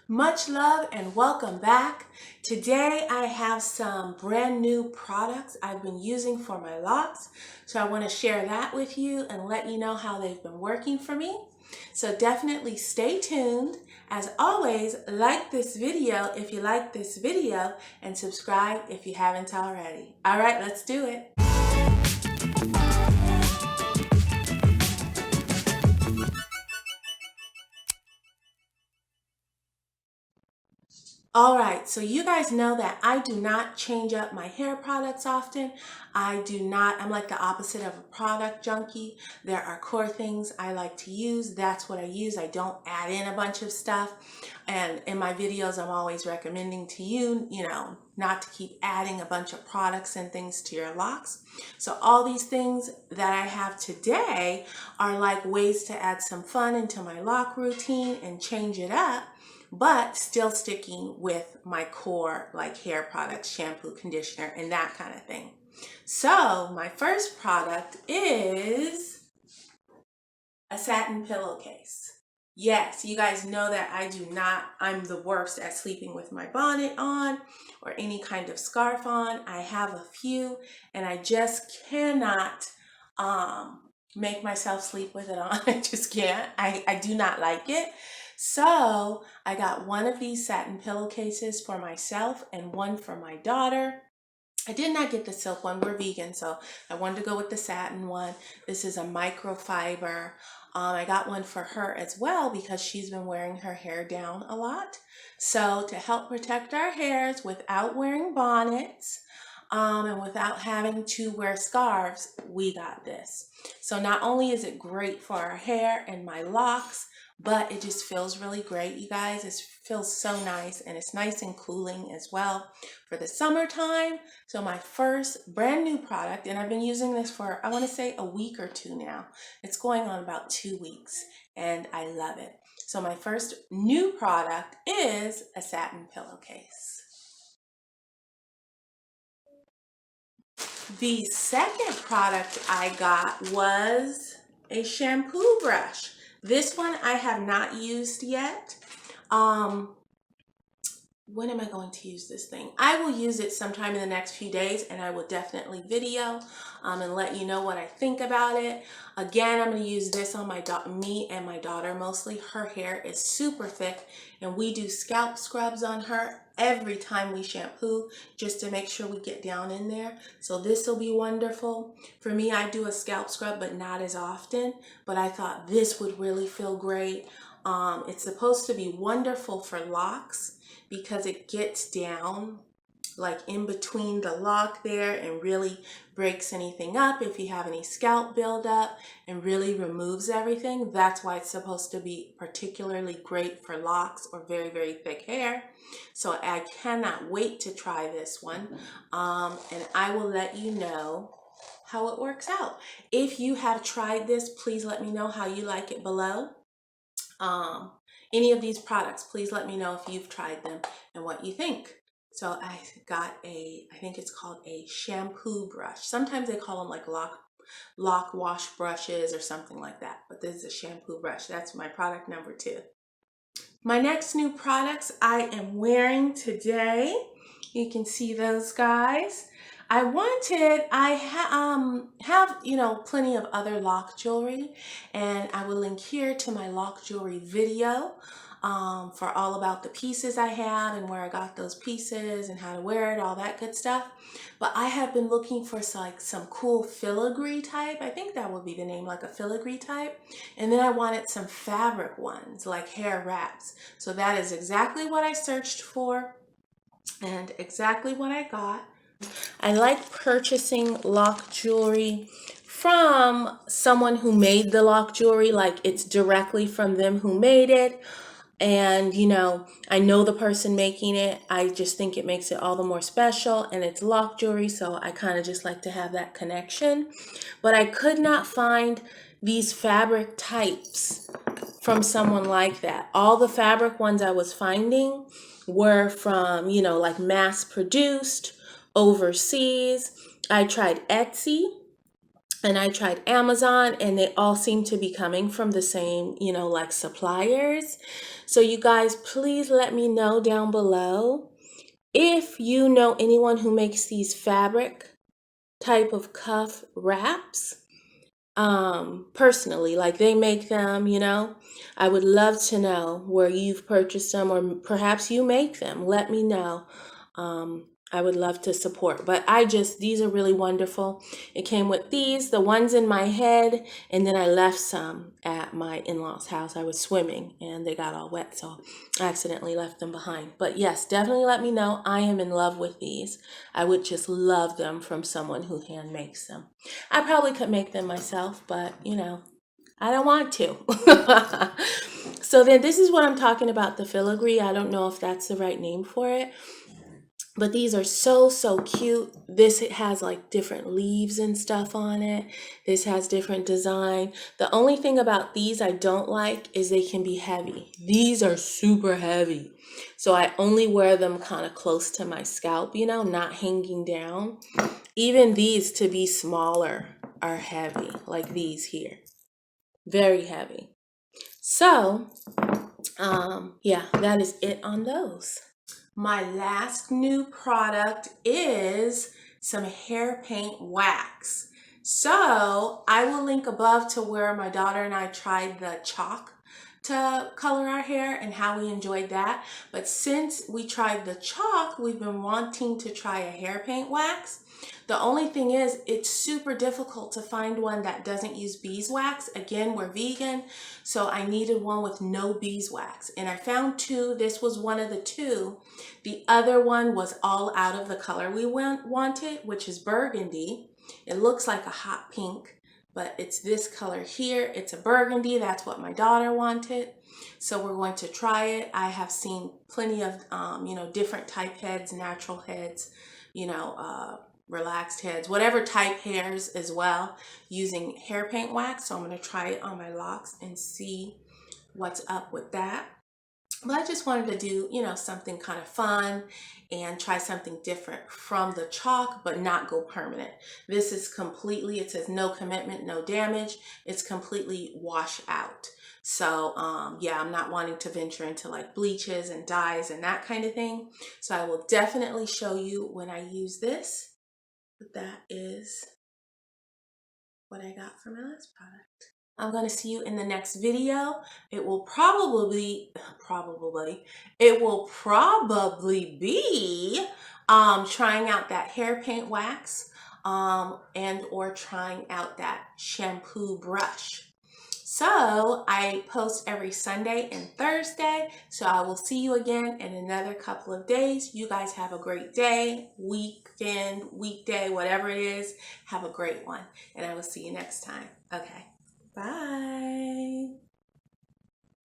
Much love and welcome back. Today I have some brand new products I've been using for my locks. So I want to share that with you and let you know how they've been working for me. So definitely stay tuned. As always, like this video if you like this video and subscribe if you haven't already. All right, let's do it. All right, so you guys know that I do not change up my hair products often. I'm like the opposite of a product junkie. There are core things I like to use. That's what I use. I don't add in a bunch of stuff. And in my videos, I'm always recommending to you, not to keep adding a bunch of products and things to your locks. So all these things that I have today are like ways to add some fun into my lock routine and change it up, but still sticking with my core like hair products, shampoo, conditioner, and that kind of thing. So my first product is a satin pillowcase. Yes, you guys know that I'm the worst at sleeping with my bonnet on or any kind of scarf on. I have a few and I just cannot make myself sleep with it on. I just can't. I do not like it. So I got one of these satin pillowcases for myself and one for my daughter. I did not get the silk one. We're vegan, so I wanted to go with the satin one. This is a microfiber. I got one for her as well because she's been wearing her hair down a lot. So to help protect our hairs without wearing bonnets, and without having to wear scarves, we got this. So not only is it great for our hair and my locks, but it just feels really great, you guys. It feels so nice, and it's nice and cooling as well for the summertime. So my first brand new product, and I've been using this for, I want to say a week or two now. It's going on about 2 weeks, and I love it. So my first new product is a satin pillowcase. The second product I got was a shampoo brush. This one I have not used yet. When am I going to use this thing? I will use it sometime in the next few days, and I will definitely video and let you know what I think about it. Again, I'm going to use this on me and my daughter mostly. Her hair is super thick, and we do scalp scrubs on her every time we shampoo just to make sure we get down in there. So this will be wonderful. For me, I do a scalp scrub, but not as often, but I thought this would really feel great. It's supposed to be wonderful for locks because it gets down like in between the lock there and really breaks anything up if you have any scalp buildup and really removes everything. That's why it's supposed to be particularly great for locks or very, very thick hair. So I cannot wait to try this one, and I will let you know how it works out. If you have tried this, please let me know how you like it below. Any of these products, please let me know if you've tried them and what you think. So I got I think it's called a shampoo brush. Sometimes they call them like lock wash brushes or something like that, but this is a shampoo brush. That's my product number 2. My next new products I am wearing today. You can see those guys. I have plenty of other lock jewelry, and I will link here to my lock jewelry video for all about the pieces I have and where I got those pieces and how to wear it, all that good stuff. But I have been looking for some cool filigree type. I think that would be the name, like a filigree type. And then I wanted some fabric ones, like hair wraps. So that is exactly what I searched for and exactly what I got. I like purchasing lock jewelry from someone who made the lock jewelry, like it's directly from them who made it. And, I know the person making it. I just think it makes it all the more special, and it's lock jewelry, so I kind of just like to have that connection. But I could not find these fabric types from someone like that. All the fabric ones I was finding were from, like mass produced overseas. I tried Etsy, and I tried Amazon, and they all seem to be coming from the same, you know, like suppliers. So you guys, please let me know down below if you know anyone who makes these fabric type of cuff wraps. Personally, like they make them, you know. I would love to know where you've purchased them, or perhaps you make them. Let me know. I would love to support, but these are really wonderful. It came with these, the ones in my head, and then I left some at my in-laws' house. I was swimming and they got all wet, so I accidentally left them behind. But yes, definitely let me know. I am in love with these. I would just love them from someone who hand makes them. I probably could make them myself, but you know, I don't want to. So then this is what I'm talking about, the filigree. I don't know if that's the right name for it, but these are so cute. This has like different leaves and stuff on it. This has different design. The only thing about these I don't like is they can be heavy. These are super heavy. So I only wear them kind of close to my scalp, you know, not hanging down. Even these, to be smaller, are heavy, like these here. Very heavy. So, yeah, that is it on those. My last new product is some hair paint wax. So I will link above to where my daughter and I tried the chalk to color our hair and how we enjoyed that. But since we tried the chalk, we've been wanting to try a hair paint wax. The only thing is, it's super difficult to find one that doesn't use beeswax. Again, we're vegan, so I needed one with no beeswax. And I found two. This was one of the two. The other one was all out of the color we wanted, which is burgundy. It looks like a hot pink, but it's this color here. It's a burgundy. That's what my daughter wanted. So we're going to try it. I have seen plenty of, you know, different type heads, natural heads, you know, relaxed heads, whatever type hairs as well, using hair paint wax. So I'm going to try it on my locks and see what's up with that. But I just wanted to do, you know, something kind of fun and try something different from the chalk, but not go permanent. This is completely, it says no commitment, no damage. It's completely wash out. So yeah, I'm not wanting to venture into like bleaches and dyes and that kind of thing. So I will definitely show you when I use this. But that is what I got for my last product. I'm going to see you in the next video. It will probably be trying out that hair paint wax and or trying out that shampoo brush. So I post every Sunday and Thursday. So I will see you again in another couple of days. You guys have a great day, weekend, weekday, whatever it is. Have a great one. And I will see you next time. Okay. Bye.